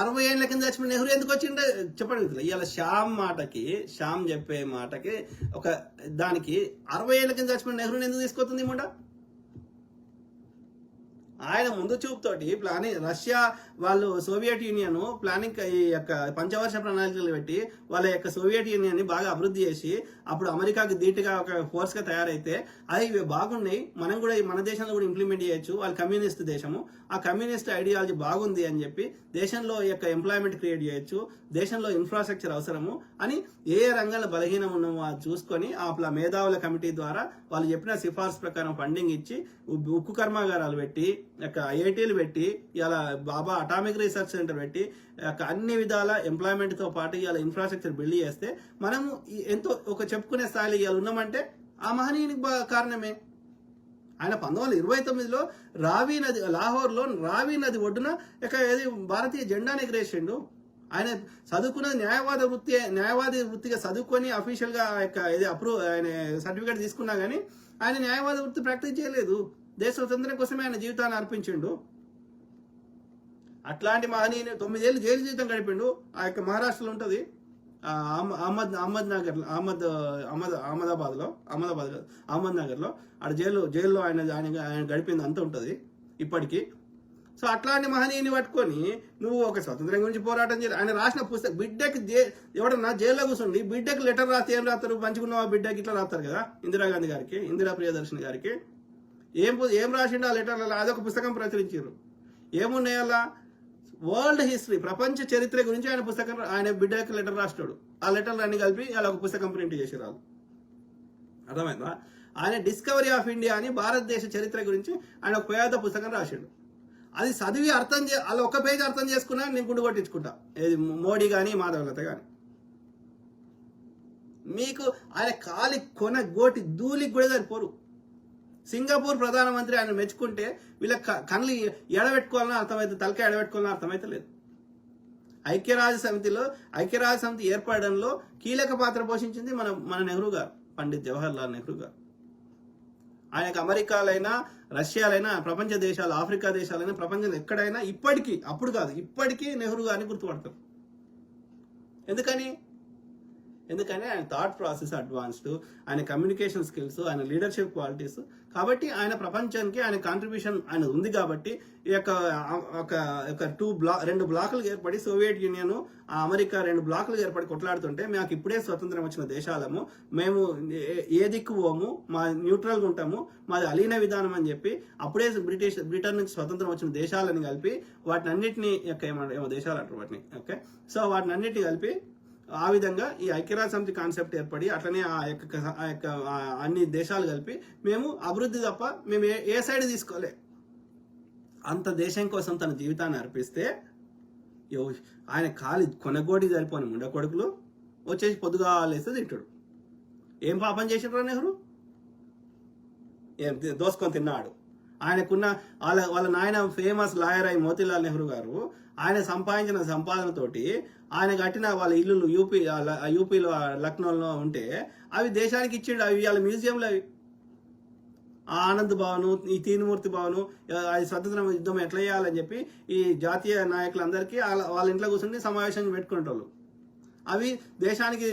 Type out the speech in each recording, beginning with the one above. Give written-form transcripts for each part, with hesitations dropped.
అరవై ఏళ్ళ కింద చచ్చిపోయిన నెహ్రూ ఎందుకు వచ్చిండే చెప్పండి. ఇవాళ శ్యామ్ చెప్పే మాటకి ఒక దానికి 60 ఏళ్ళ కింద చచ్చిపోయిన నెహ్రూని ఎందుకు తీసుకొస్తుంది ముండా? ఆయన ముందు చూపుతోటి ప్లానింగ్, రష్యా వాళ్ళు సోవియట్ యూనియన్ ప్లానింగ్ ఈ యొక్క పంచవర్ష ప్రణాళికలు పెట్టి వాళ్ళ యొక్క సోవియట్ యూనియన్ ని బాగా అభివృద్ధి చేసి అప్పుడు అమెరికాకి ధీటుగా ఒక ఫోర్స్ గా తయారైతే అవి బాగున్నాయి, మనం కూడా మన దేశంలో కూడా ఇంప్లిమెంట్ చేయొచ్చు, వాళ్ళు కమ్యూనిస్ట్ దేశము, ఆ కమ్యూనిస్ట్ ఐడియాలజీ బాగుంది అని చెప్పి దేశంలో యొక్క ఎంప్లాయ్మెంట్ క్రియేట్ చేయొచ్చు, దేశంలో ఇన్ఫ్రాస్ట్రక్చర్ అవసరము అని ఏ రంగంలో బలహీనం ఉన్నామో అది చూసుకొని ఆ మేధావుల కమిటీ ద్వారా వాళ్ళు చెప్పిన సిఫార్సు ప్రకారం ఫండింగ్ ఇచ్చి ఉక్కు కర్మాగారాలు పెట్టి ఐఐటీలు పెట్టి ఇలా బాబా అటామిక్ రీసెర్చ్ సెంటర్ పెట్టి అన్ని విధాల ఎంప్లాయ్మెంట్ తో పాటు ఇలా ఇన్ఫ్రాస్ట్రక్చర్ బిల్డ్ చేస్తే మనము ఎంతో ఒక చెప్పుకునే స్థాయిలో ఇవాళ ఉన్నామంటే ఆ మహనీయునికి కారణమే. ఆయన 1929లో రావి నది, లాహోర్లో రావి నది ఒడ్డున భారతీయ జెండాను ఎగరేసిండు. ఆయన చదువుకున్నది న్యాయవాది వృత్తిగా చదువుకొని అఫీషియల్ గా ఆయన సర్టిఫికేట్ తీసుకున్నా గానీ ఆయన న్యాయవాద వృత్తి ప్రాక్టీస్ చేయలేదు. దేశ స్వతంత్రం కోసమే ఆయన జీవితాన్ని అర్పించిండు. అట్లాంటి మహనీయుని 9 ఏళ్ళు జైలు జీవితం గడిపిండు. ఆ యొక్క మహారాష్ట్రలో ఉంటది అహ్మదాబాద్ నగర్ లో ఆడ జైల్లో ఆయన గడిపింది అంతా ఉంటది ఇప్పటికీ. సో అట్లాంటి మహనీయుని పట్టుకొని నువ్వు ఒక స్వతంత్రం గురించి పోరాటం చేయాలి. ఆయన రాసిన పుస్తకం బిడ్డకి ఎవడన్నా జైల్లో కూర్చోండి బిడ్డకి లెటర్ రాస్తే ఏం రాస్తారు? పంచుకున్న బిడ్డకి ఇట్లా రాస్తారు కదా. ఇందిరాగాంధీ గారికి, ఇందిరా ప్రియదర్శిని గారికి ఏం రాసిండు ఆ లెటర్లలో? అదొక పుస్తకం ప్రచురించారు. ఏమున్నాయి అలా? వరల్డ్ హిస్టరీ, ప్రపంచ చరిత్ర గురించి ఆయన పుస్తకం, ఆయన బిడ్డకి లెటర్ రాస్తాడు. ఆ లెటర్లు అన్ని కలిపి అలా ఒక పుస్తకం ప్రింట్ చేసి రాదు. అర్థమైందా? ఆయన డిస్కవరీ ఆఫ్ ఇండియా అని భారతదేశ చరిత్ర గురించి ఆయన ఒక పేద పుస్తకం రాసిండు. అది చదివి అలా ఒక పేజీ అర్థం చేసుకున్నా నేను గుండు కొట్టించుకుంటా. ఏది మోడీ కానీ మాధవలత కానీ. మీకు ఆయన కాలి కొన గోటి ధూళికి కూడా సరిపోరు. సింగపూర్ ప్రధానమంత్రి ఆయన మెచ్చుకుంటే వీళ్ళ కళ్ళు ఎడబెట్టుకోవాలని అర్థమైతే, తలకాయ ఎడబెట్టుకోవాలని అర్థమైతే లేదు. ఐక్యరాజ్య సమితి ఏర్పడడంలో కీలక పాత్ర పోషించింది మన నెహ్రూ గారు, పండిత్ జవహర్లాల్ నెహ్రూ గారు. ఆయనకు అమెరికాలైనా, రష్యాలైనా, ప్రపంచ దేశాలు, ఆఫ్రికా దేశాలైనా, ప్రపంచంలో ఎక్కడైనా ఇప్పటికీ, అప్పుడు కాదు ఇప్పటికీ నెహ్రూ గారిని గుర్తుపడతారు. ఎందుకని ఆయన థాట్ ప్రాసెస్ అడ్వాన్స్డ్, ఆయన కమ్యూనికేషన్ స్కిల్స్, ఆయన లీడర్షిప్ క్వాలిటీస్. కాబట్టి ఆయన ప్రపంచానికి ఆయన కాంట్రిబ్యూషన్ ఆయన ఉంది. కాబట్టి ఈ యొక్క రెండు బ్లాకులు ఏర్పడి సోవియట్ యూనియన్, అమెరికా 2 బ్లాకులు ఏర్పడి కొట్లాడుతుంటే మాకు ఇప్పుడే స్వతంత్రం వచ్చిన దేశాలము, మేము ఏ దిక్కు పోము, మా న్యూట్రల్గా ఉంటాము, మాది అలీన విధానం అని చెప్పి అప్పుడే బ్రిటన్ నుంచి స్వతంత్రం వచ్చిన దేశాలని కలిపి వాటిని అన్నింటినీ ఏమో దేశాలు అంటారు వాటిని. ఓకే, సో వాటిని అన్నింటినీ కలిపి ఆ విధంగా ఈ ఐక్యరాజ్య సమితి కాన్సెప్ట్ ఏర్పడి అట్లనే ఆ యొక్క అన్ని దేశాలు కలిపి మేము అభివృద్ధి తప్ప మేము ఏ సైడ్ తీసుకోలే. అంత దేశం కోసం తన జీవితాన్ని అర్పిస్తే ఆయన కాలి కొనగోడి సరిపోని ముండ కొడుకులు వచ్చేసి పొద్దుగా లేస్తే తింటాడు. ఏం పాపం చేసినారు నెహ్రూ? ఏం దోసుకొని తిన్నాడు. ఆయనకున్న వాళ్ళ నాయన ఫేమస్ లాయర్ అయి మోతీలాల్ నెహ్రూ గారు ఆయన సంపాదించిన సంపాదనతోటి ఆయన కట్టిన వాళ్ళ ఇల్లులు యూపీలో లక్నోలో ఉంటే అవి దేశానికి ఇచ్చిండు. అవి వాళ్ళ మ్యూజియంలో అవి ఆనంద్ భవను, ఈ తీన్మూర్తి భవను, అది స్వతంత్ర యుద్ధం ఎట్లా చేయాలని చెప్పి ఈ జాతీయ నాయకులందరికీ వాళ్ళ ఇంట్లో కూర్చొని సమావేశం పెట్టుకునేటోళ్ళు. అవి దేశానికి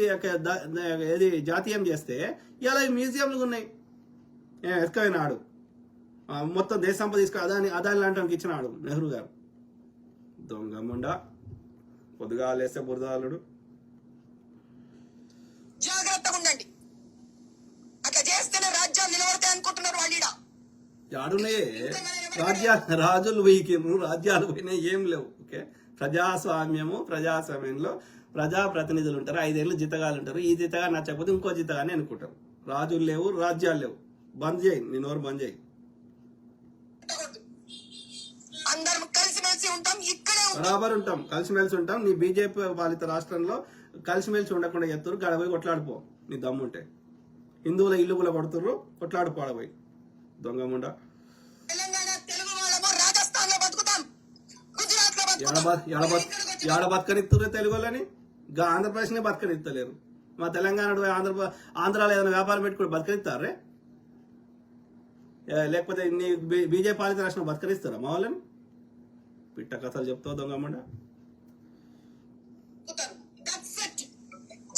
ఏది జాతీయం చేస్తే ఇలా మ్యూజియంలు ఉన్నాయి. ఎత్తుకపోయినాడు మొత్తం దేశ సంపద తీసుకుని అదాని లాంటి ఇచ్చినాడు నెహ్రూ గారు. దొంగ ముండా, పొద్దుగా లేస్తే బురదాలుడు. జాగ్రత్తగా ఉండండి, అట్లా చేస్తేనే రాజ్యాలు నిలబడతాయి అనుకుంటున్నారు వాళ్ళు. ఆడున్నాయే రాజులు వీకిరు, రాజ్యాలు పోయినా ఏం లేవు. ఓకే, ప్రజాస్వామ్యంలో ప్రజాప్రతినిధులు ఉంటారు, 5 ఏళ్ళు జీతగాలు ఉంటారు. ఈ జీతగా నచ్చకపోతే ఇంకో జీతగానే అనుకుంటారు. రాజులు లేవు, రాజ్యాలు లేవు. బంద్ చేయి, నీ నోరు బంద్ చేయి. అందరం కలిసిమెలిసి ఉంటాం, ఇక్కడే బరాబర్ ఉంటాం, కలిసిమెలిసి ఉంటాం. నీ బీజేపీ పాలిత రాష్ట్రంలో కలిసిమెలిసి ఉండకుండా చెప్తారు. గడపోయి కొట్లాడిపో నీ దమ్ముంటే. హిందువుల ఇల్లు కూడా పడుతుర్రు, కొట్లాడిపోడపోయి దొంగముండ. తెలంగాణ తెలుగు వాళ్ళము రాజస్థాన్ లో బతుకుతాం, గుజరాత్ లో ఏడ బతకనిస్తుర్రు తెలుగు వాళ్ళని? ఆంధ్రప్రదేశ్ నే బతకనిస్తలేరు. మా తెలంగాణ ఆంధ్రాలో ఏదైనా వ్యాపారం పెట్టుకుని బతకనిస్తారే? లేకపోతే నీ బీజేపీ పాలిత రాష్ట్రం బతకనిస్తారా మా వాళ్ళని? పిట్ట కథలు చెప్తావు దొంగమ్మండ. That's it.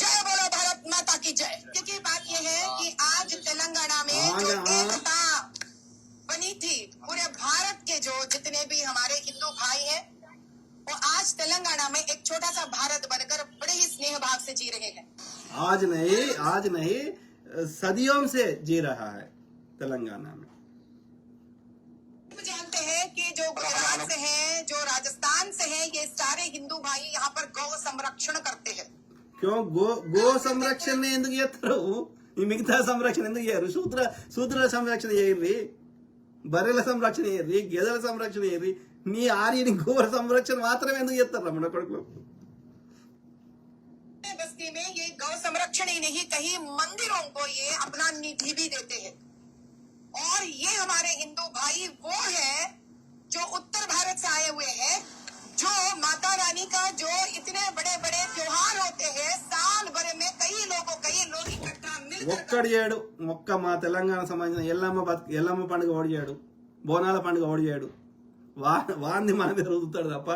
जय बोलो भारत माता की जय. क्योंकि बात ये है कि आज तेलंगाना में जो एकता बनी थी पूरे भारत के जो जितने भी हमारे हिंदू भाई हैं वो आज तेलंगाना में एक छोटा सा भारत बनकर बड़े ही स्नेह भाव से जी रहे हैं. आज नहीं सदियों से जी रहा है तेलंगाना में. हम जानते हैं कि जो गुजरात से हैं, जो राजस्थान से हैं, ये सारे हिंदू भाई यहाँ पर गौ संरक्षण करते हैं. क्यों गो संरक्षण ఎందుకు చేస్తారు? ఈ మిగతా సంరక్షణ ఎందుకు చేయరు? శూద్రుల సంరక్షణ చేయర్రి, బర్రెల సంరక్షణ చేయర్రి, గేదెల సంరక్షణ చేయర్రి. నీ ఆర్యని గోర సంరక్షణ మాత్రమే ఎందుకు చేస్తారు రమణ కొడుకులు? बस्ती में ये गौ संरक्षण ही नहीं, कहीं मंदिरों को ये अपना निधि भी देते हैं. और ये हमारे हिंदू भाई वो है जो उत्तर भारत से आए हुए हैं, जो माता रानी का जो इतने बड़े बड़े त्योहार होते हैं साल भर में कई लोग इकट्ठा मिलकर ఒక్కడు చేయడు. ఒక్క మా తెలంగాణ సంబంధించిన ఎల్లమ్మ పండుగ ఓడి చేయడు, బోనాల పండుగ ఓడి చేయడు. వాంది మన మీద రుదుతాడు తప్ప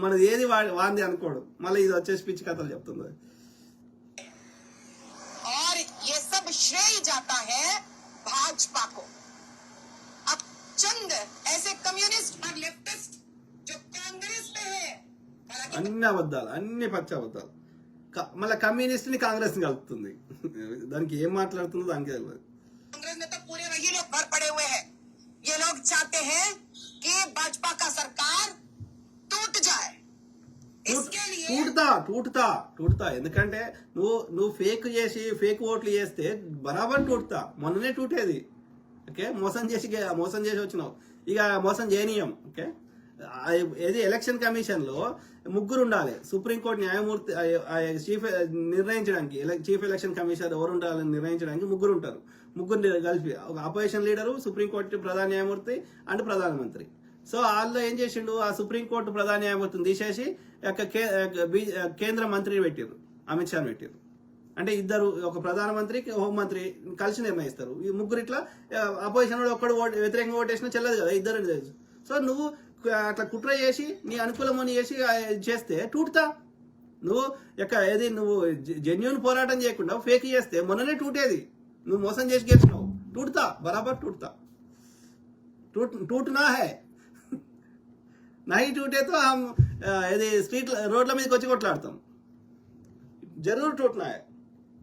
మనది ఏది వాంది అనుకోడు. మళ్ళీ ఇది వచ్చేసి పిచ్చి కథలు చెప్తుంది. और ये सब श्रेय जाता है भाजपा को. अब चंद ऐसे कम्युनिस्ट और लेफ्टिस्ट जो कांग्रेस में है, అన్ని అబద్ధాలు, అన్ని పచ్చి అబద్ధాలు. మళ్ళీ కమ్యూనిస్ట్ ని కాంగ్రెస్ ని కలుపుతుంది. దానికి ఏం మాట్లాడుతుందో దానికి తెలియదు. कांग्रेस में तो पूरे वही लोग भर पड़े हुए हैं. ये लोग चाहते हैं कि भाजपा का सरकार टूट जाए. इसके लिए టూటుతా. ఎందుకంటే నువ్వు ఫేక్ ఓట్లు చేస్తే బరాబర్ టూటుతా. మొన్ననే టూటేది. ఓకే, మోసం చేసి వచ్చినావు. ఇక మోసం చేయనీయం. ఓకే, ఏది ఎలక్షన్ కమిషన్ లో ముగ్గురు ఉండాలి. సుప్రీంకోర్టు న్యాయమూర్తి నిర్ణయించడానికి చీఫ్ ఎలక్షన్ కమిషనర్ ఎవరు ఉండాలని నిర్ణయించడానికి ముగ్గురు ఉంటారు. ముగ్గురు కలిపి ఒక అపోజిషన్ లీడరు, సుప్రీంకోర్టు ప్రధాన న్యాయమూర్తి అండ్ ప్రధానమంత్రి. సో వాళ్ళు ఏం చేసిండు, ఆ సుప్రీంకోర్టు ప్రధాన న్యాయమూర్తిని తీసేసి కేంద్ర మంత్రిని పెట్టారు, అమిత్ షాని పెట్టారు. అంటే ఇద్దరు, ఒక ప్రధానమంత్రి హోంమంత్రి కలిసి నిర్ణయిస్తారు. ఈ ముగ్గురు ఇట్లా అపోజిషన్ ఒక్కడు వ్యతిరేకంగా ఓటేసినా చెల్లదు కదా, ఇద్దరు తెలుసు. సో నువ్వు అట్లా కుట్ర చేసి నీ అనుకూలమని చేస్తే టూటుతా. నువ్వు ఏది నువ్వు జెన్యున్ పోరాటం చేయకుండా ఫేక్ చేస్తే మొన్ననే టూటేది. నువ్వు మోసం చేసి గెలిచినావు. టూటుతా, బరాబర్ టూటుతా. టూటునా హై नहीं टूटे तो हम स्ट्रीट रोड में कोची कोटलाडताम. जरूर टूटना है.